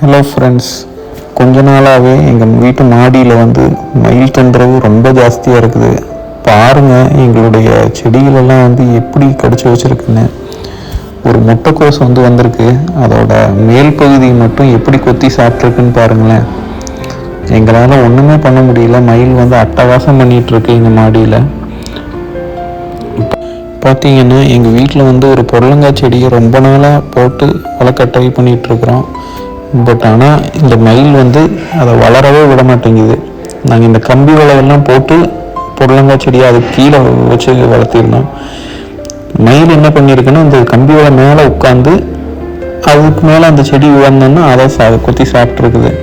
Hello friends, கொஞ்ச நாளாகவே எங்கள் வீட்டு மாடியில் மயில் தொந்தரவு ரொம்ப ஜாஸ்தியாக இருக்குது. பாருங்கள், எங்களுடைய செடிகளெல்லாம் எப்படி கடிச்சு வச்சுருக்குன்னு. ஒரு முட்டைக்கோஸ் வந்திருக்கு. அதோட மேல் பகுதி மட்டும் எப்படி கொத்தி சாப்பிட்ருக்குன்னு பாருங்களேன். எங்களால் ஒன்றுமே பண்ண முடியல. மயில் அட்டகாசம் பண்ணிகிட்ருக்கு எங்கள் மாடியில். பார்த்தீங்கன்னா எங்கள் வீட்டில் ஒரு புடலங்காய் செடியை ரொம்ப நாளாக போட்டு வளர்க்க ட்ரை பண்ணிகிட்ருக்குறோம். பட் ஆனால் இந்த மயில் அதை வளரவே விட மாட்டேங்குது. நாங்கள் இந்த கம்பி வலையெல்லாம் போட்டு புடலங்காய் செடியை அது கீழே வச்சு வளர்த்திருந்தோம். மயில் என்ன பண்ணியிருக்குன்னா, இந்த கம்பி வலை மேலே உட்காந்து அதுக்கு மேலே அந்த செடி விழுந்தோன்னா அதை கொத்தி சாப்பிட்ருக்குது.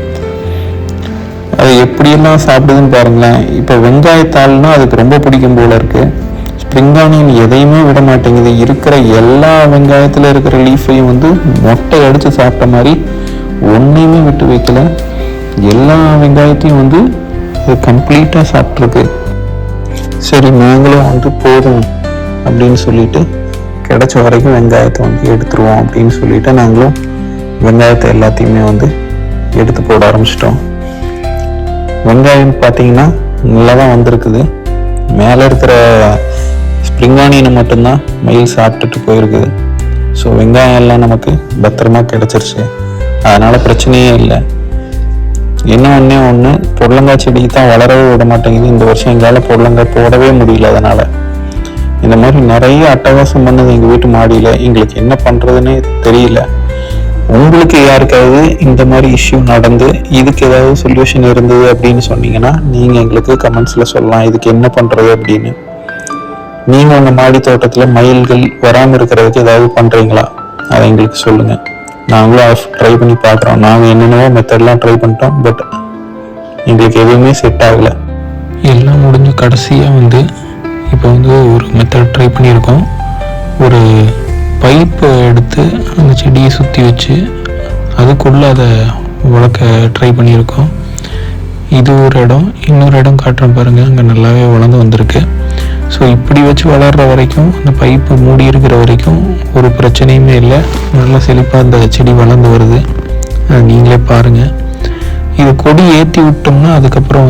அது எப்படியெல்லாம் சாப்பிடுதுன்னு பாருங்களேன். இப்போ வெங்காயத்தாள்னா அதுக்கு ரொம்ப பிடிக்கும் போல இருக்குது. ஸ்ப்ரிங் ஆனியன் எதையுமே விட மாட்டேங்குது. இருக்கிற எல்லா வெங்காயத்தில் இருக்கிற லீஃபையும் மொட்டை அடித்து சாப்பிட்ட மாதிரி ஒன்றையுமே விட்டு வைக்கல. எல்லா வெங்காயத்தையும் அது கம்ப்ளீட்டாக சாப்பிட்ருக்கு. சரி, நாங்களும் போதும் அப்படின்னு சொல்லிட்டு கிடைச்ச வரைக்கும் வெங்காயத்தை எடுத்துருவோம் அப்படின்னு சொல்லிட்டு நாங்களும் வெங்காயத்தை எல்லாத்தையுமே எடுத்து போட ஆரம்பிச்சிட்டோம். வெங்காயம் பார்த்தீங்கன்னா நல்லா தான் வந்திருக்குது. மேலே இருக்கிற ஸ்ப்ரிங் ஆனியனை மட்டும்தான் மயில் சாப்பிட்டுட்டு போயிருக்குது. ஸோ வெங்காயம் எல்லாம் நமக்கு பத்திரமா கிடச்சிருச்சு. அதனால் பிரச்சனையே இல்லை. என்ன ஒன்று புடலங்காய் செடிக்கு தான் வளரவே விட மாட்டேங்குது. இந்த வருஷம் எங்களால் புடலங்காய் போடவே முடியல. அதனால் இந்த மாதிரி நிறைய அட்டகாசம் பண்ணது எங்கள் வீட்டு மாடியில். எங்களுக்கு என்ன பண்ணுறதுன்னே தெரியல. உங்களுக்கு யாருக்காவது இந்த மாதிரி இஷ்யூ நடந்து இதுக்கு ஏதாவது சொல்யூஷன் இருந்தது அப்படின்னு சொன்னீங்கன்னா நீங்கள் எங்களுக்கு கமெண்ட்ஸில் சொல்லலாம். இதுக்கு என்ன பண்ணுறது அப்படின்னு. நீங்கள் உங்கள் மாடி தோட்டத்தில் மயில்கள் வராமல் இருக்கிறதுக்கு ஏதாவது பண்ணுறீங்களா? அதை எங்களுக்கு சொல்லுங்கள். நாங்களும் ட்ரை பண்ணி பார்க்குறோம். நாங்கள் என்னென்னவோ மெத்தட்லாம் ட்ரை பண்ணிட்டோம். பட் எங்களுக்கு எதுவுமே செட் ஆகலை. எல்லாம் முடிஞ்ச கடைசியாக இப்போ ஒரு மெத்தட் ட்ரை பண்ணியிருக்கோம். ஒரு பைப்பை எடுத்து அந்த செடியை சுற்றி வச்சு அதுக்குள்ளே அதை வளர்க்க ட்ரை பண்ணியிருக்கோம். இது ஒரு இடம். இன்னொரு இடம் காட்டுறேன் பாருங்கள். அங்கே நல்லாவே வளர்ந்து வந்திருக்கு. ஸோ இப்படி வச்சு வளர்கிற வரைக்கும், அந்த பைப்பு மூடி இருக்கிற வரைக்கும் ஒரு பிரச்சனையுமே இல்லை. நல்லா செழிப்பாக அந்த செடி வளர்ந்து வருது. நீங்களே பாருங்கள். இது கொடி ஏற்றி விட்டோம்னா அதுக்கப்புறம்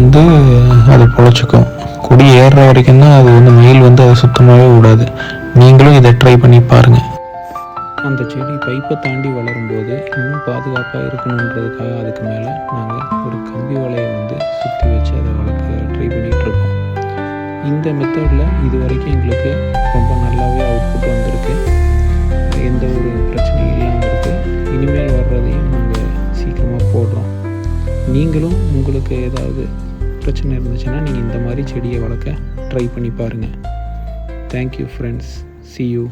அது பொழைச்சிக்கும். கொடி ஏறுற வரைக்கும் தான் அது மயில் அதை சுத்தமாகவே விடாது. நீங்களும் இதை ட்ரை பண்ணி பாருங்கள். அந்த செடி பைப்பை தாண்டி வளரும்போது இன்னும் பாதுகாப்பாக இருக்கணுன்றதுக்காக அதுக்கு மேலே நாங்கள் ஒரு கம்பி வலையை சுற்றி வச்சு அதை வளர்க்க ட்ரை பண்ணிகிட்ருக்கோம். இந்த மெத்தடில் இது வரைக்கும் எங்களுக்கு ரொம்ப நல்லாவே அவுட்புட் வந்திருக்கு. எந்த ஒரு பிரச்சனையும் இல்லாமல் இருக்குது. இனிமேல் வர்றதையும் நாங்கள் சீக்கிரமாக போடுறோம். நீங்களும் உங்களுக்கு ஏதாவது பிரச்சனை இருந்துச்சுன்னா நீங்கள் இந்த மாதிரி செடியை வளர்க்க ட்ரை பண்ணி பாருங்கள். Thank you friends. See you.